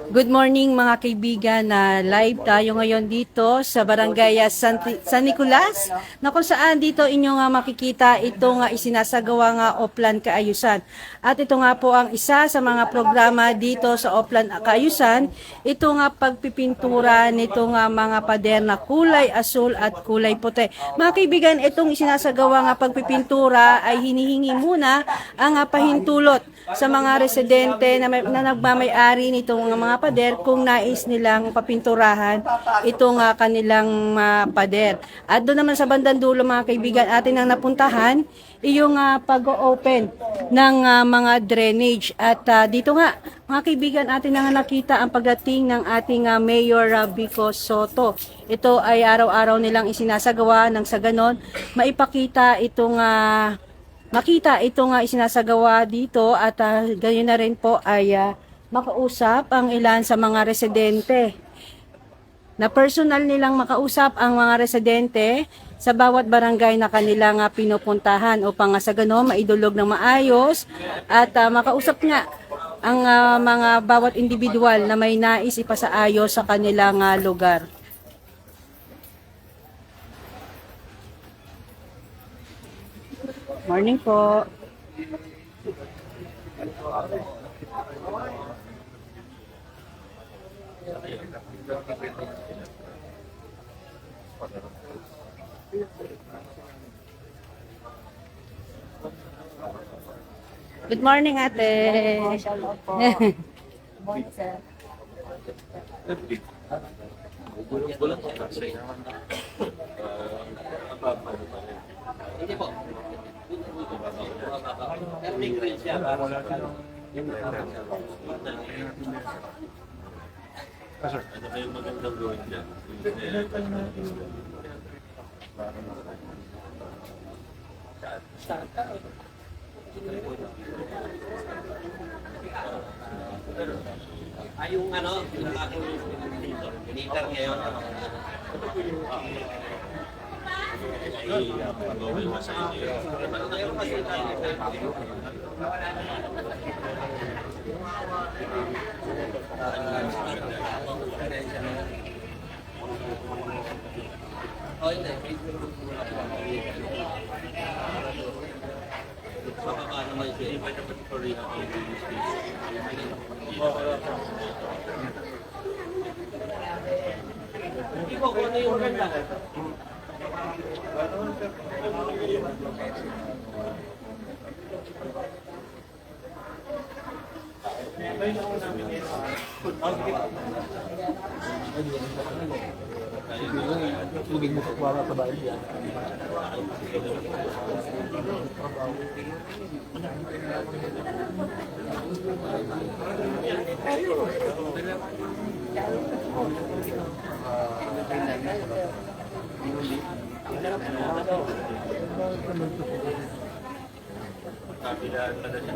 Good morning mga kaibigan, na live tayo ngayon dito sa Barangay San Nicolas, na kung saan dito inyo nga makikita ito nga isinasagawa nga Oplan Kaayusan. At ito nga po ang isa sa mga programa dito sa Oplan Kaayusan, ito nga pagpipintura nito nga mga pader na kulay asul at kulay puti. Mga kaibigan, itong isinasagawa nga pagpipintura ay hinihingi muna ang pahintulot sa mga residente na nagmamay-ari nitong mga pader kung nais nilang papinturahan itong kanilang pader. At doon naman sa bandang dulo mga kaibigan, atin ang napuntahan yung pag-open ng mga drainage. At dito nga mga kaibigan, atin ang nakita ang pagdating ng ating Mayor Vico Soto. Ito ay araw-araw nilang isinasagawa nang sa ganon maipakita itong makita ito nga isinasagawa dito at ganyan na rin po ay makausap ang ilan sa mga residente. Na personal nilang makausap ang mga residente sa bawat barangay na kanilang pinupuntahan upang sa ganon maidulog ng maayos at makausap nga ang mga bawat individual na may nais ipasaayos sa kanilang lugar. Morning po. Good morning, ate. Morning, sir. Hindi po. Ano kayong magandang gawin dyan? Ay, yung ano, yung aking meter ngayon. Ay, pag-gawin mo sa inyo. Oh, hindi. Baka naman siya, iba naman pa rin ang i-release dito. Hindi po, kung ano yung maganda. Lugig mo sa sa bahay yan. Kabilaan pa na siya.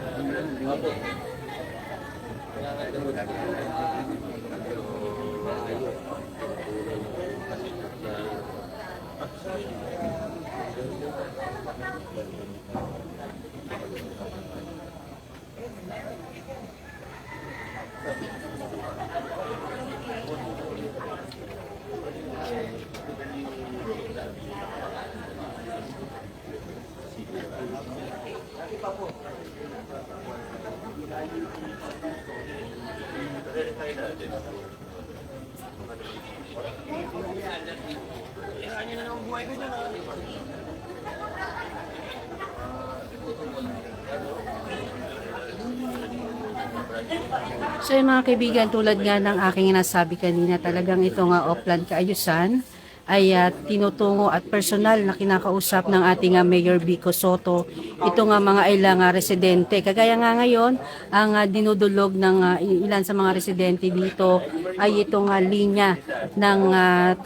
So yung mga kaibigan, tulad nga ng aking nasabi kanina, talagang ito nga Oplan Kaayusan ay tinutungo at personal na kinakausap ng ating Mayor Vico Soto. Ito nga mga ilang residente. Kagaya nga ngayon, ang dinudulog ng ilan sa mga residente dito ay itong linya ng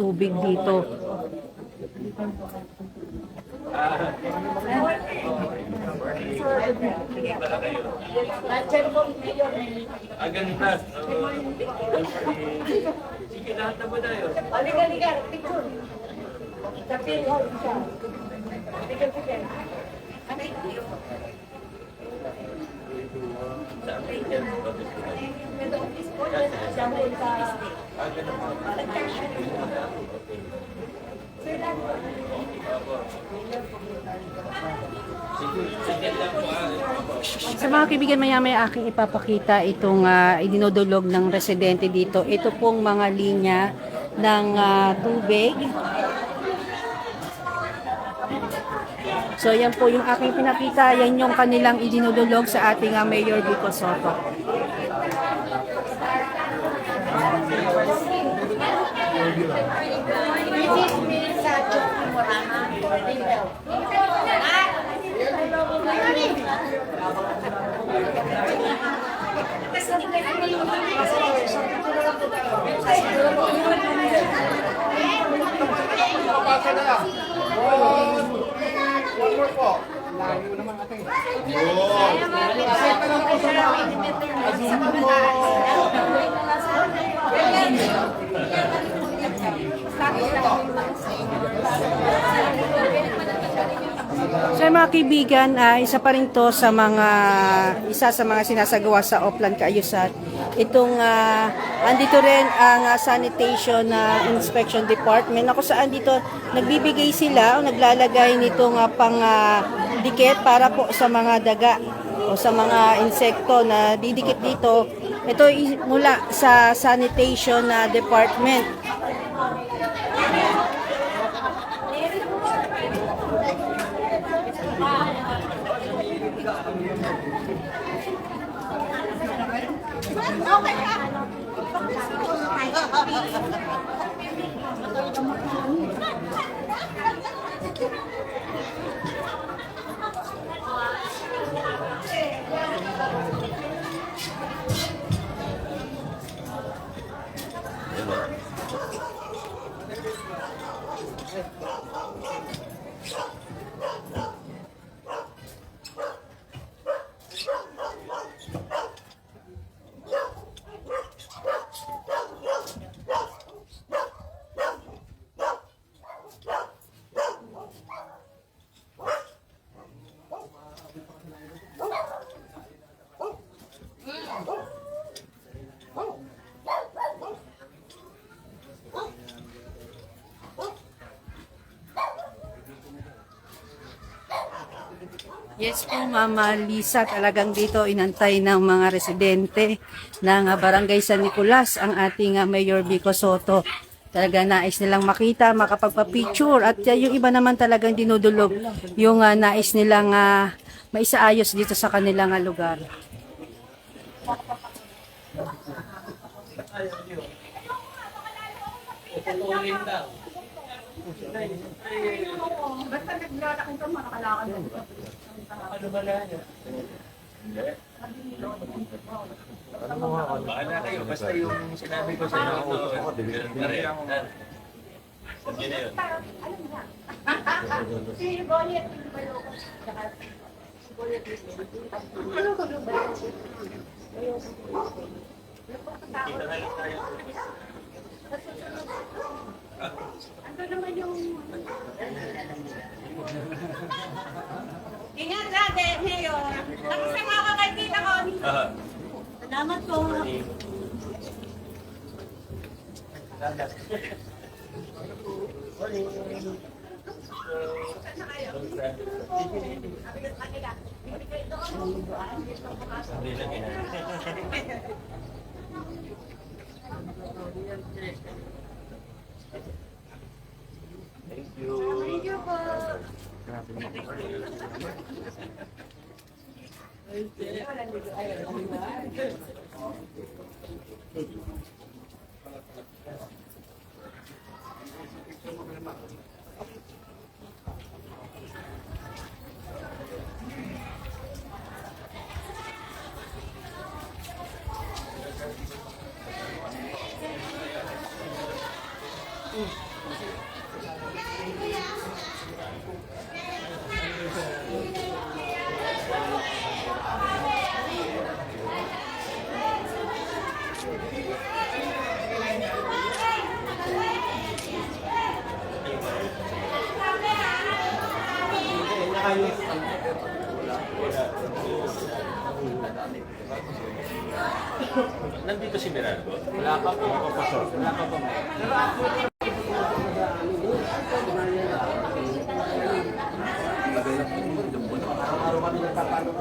tubig dito. Ganda. Sige, lahat na ba tayo? Liga, picture. Tapi, siya. Picture. Sa akin yan. Dahil sa... Sa mga kaibigan, maya-maya aking ipapakita itong idinudulog ng residente dito. Ito pong mga linya ng tubig. So yan po yung aking pinakita. Yan yung kanilang idinudulog sa ating Mayor Vico Soto. One more po. Layo naman natin. So mga kaibigan, isa pa rin to sa isa sa mga sinasagawa sa Oplan Kaayusan. Itong andito rin ang sanitation inspection department na kung saan dito nagbibigay sila o naglalagay nitong pang dikit para po sa mga daga o sa mga insekto na didikit dito. Ito mula sa sanitation department. Yes po, Mama Lisa, talagang dito inantay ng mga residente ng Barangay San Nicolas ang ating Mayor Vico Soto. Talaga nais nilang makita, makapagpa-picture at yung iba naman talagang dinudulog yung nais nilang maisaayos dito sa kanilang lugar. Bahala kayo, basta yung sinabi ko sa inyo, ganun na rin. Sabihin na yun. Si Bonnie at si Baloko. Kita na lang tayo. Ano naman yung... Ingat dati, Mayor. Nakasama ka kay Tita ko. Salamat po. Thank you. Thank you po. Nandito si Miraldo. Wala pa po. Wala pa po. Araw kami nagpapalo.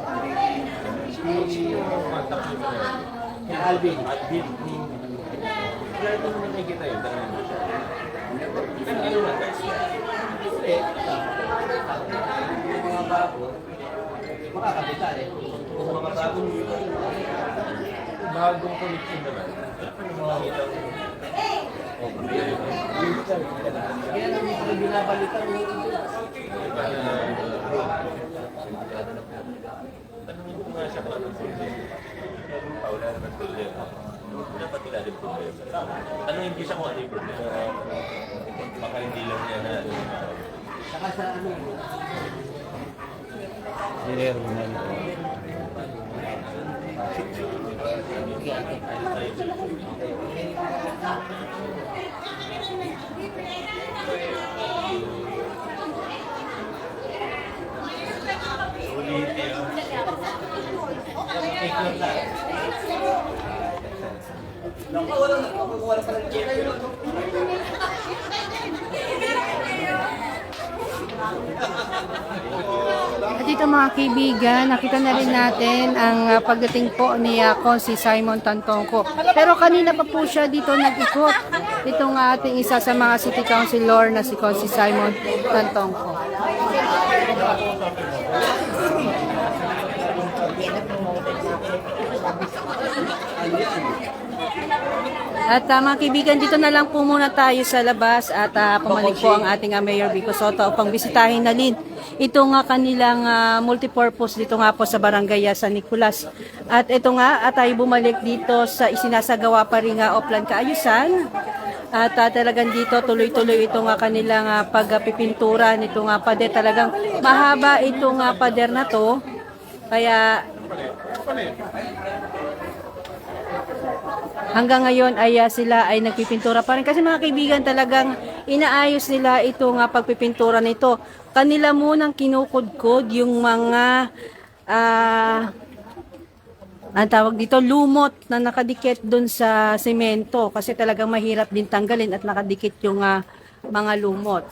Sino contact niyo ba na? Yung Alvin. Alvin. Kaya ito naman nakikita yun. Tanongin mo siya. Ano na guys? Yung mga bago, makakapitan eh. Kung mga bagong connection naman. Ano mga kita mo? Kaya nang hindi ko binabalikan yung Tanungin ko nga siya kung anong problema. Wala naman problema. Dapat wala din problema. Tanungin ko siya kung ano yung problema. Baka hindi lang niya na saka sa ano. At dito mga kaibigan, nakita na rin natin ang pagdating po ni si Simon Tantongco. Pero kanina pa po siya dito nag-ikot. Itong ating isa sa mga city councilor na si Simon Tantongco. At mga kaibigan, dito na lang po muna tayo sa labas at pumalik po ang ating Mayor Vico Sotto upang bisitahin na din ito nga kanilang multipurpose dito nga po sa Barangay San Nicolas. At ito nga, at tayo bumalik dito sa isinasagawa pa rin nga Oplan Kaayusan. At talagang dito tuloy-tuloy ito nga kanilang pagpipintura nito nga pader. Talagang mahaba ito nga pader na to. Kaya hanggang ngayon ay sila ay nagpipintura pa rin. Kasi mga kaibigan, talagang inaayos nila ito nga pagpipintura nito. Kanila munang kinukudkod yung mga ang tawag dito, lumot na nakadikit dun sa semento. Kasi talagang mahirap din tanggalin at nakadikit yung mga lumot.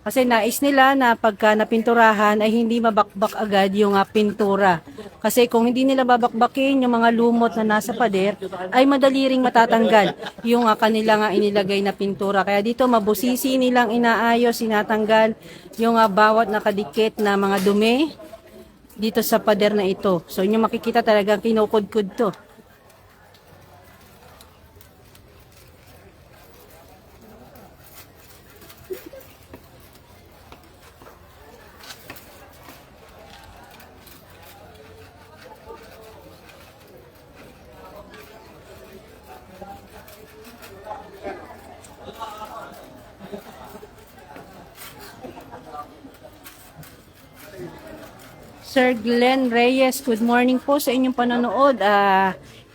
Kasi nais nila na pagka napinturahan ay hindi mabakbak agad yung pintura. Kasi kung hindi nila babakbakin yung mga lumot na nasa pader, ay madali ring matatanggal yung kanilang inilagay na pintura. Kaya dito mabusisi nilang inaayos, sinatanggal yung bawat nakadikit na mga dumi dito sa pader na ito. So inyo makikita talagang kinukudkud to. Sir Glenn Reyes, good morning po sa inyong panonood.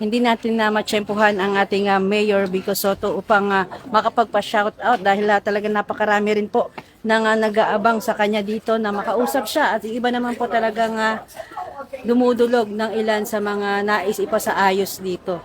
Hindi natin na matsyempuhan ang ating Mayor Vico Sotto upang makapagpa-shoutout dahil talaga napakarami rin po nang nag-aabang sa kanya dito na makausap siya. At iba naman po talagang dumudulog ng ilan sa mga nais ipasaayos dito.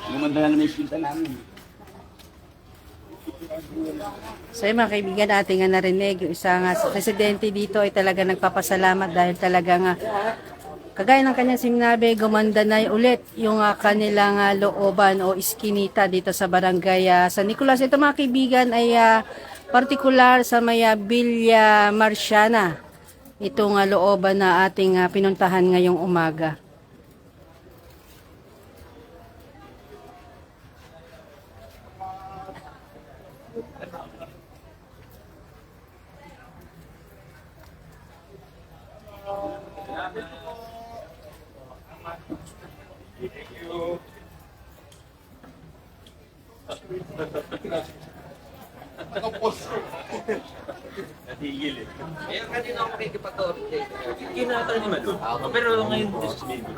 Gumanda na naman yung silta namin. So yung mga kaibigan natin nga narinig, yung isang presidente dito ay talaga nagpapasalamat dahil talaga nga kagaya ng kanyang sinabi, gumanda na ulit yung kanilang looban o iskinita dito sa Barangay San Nicolas. Ito mga kaibigan ay partikular sa may Villa Marciana. Itong looban na ating pinuntahan ngayong umaga. Natigil eh. Kaya kanina ako makikipag-order. Kinata ni Manu. Pero ngayon, this is baby.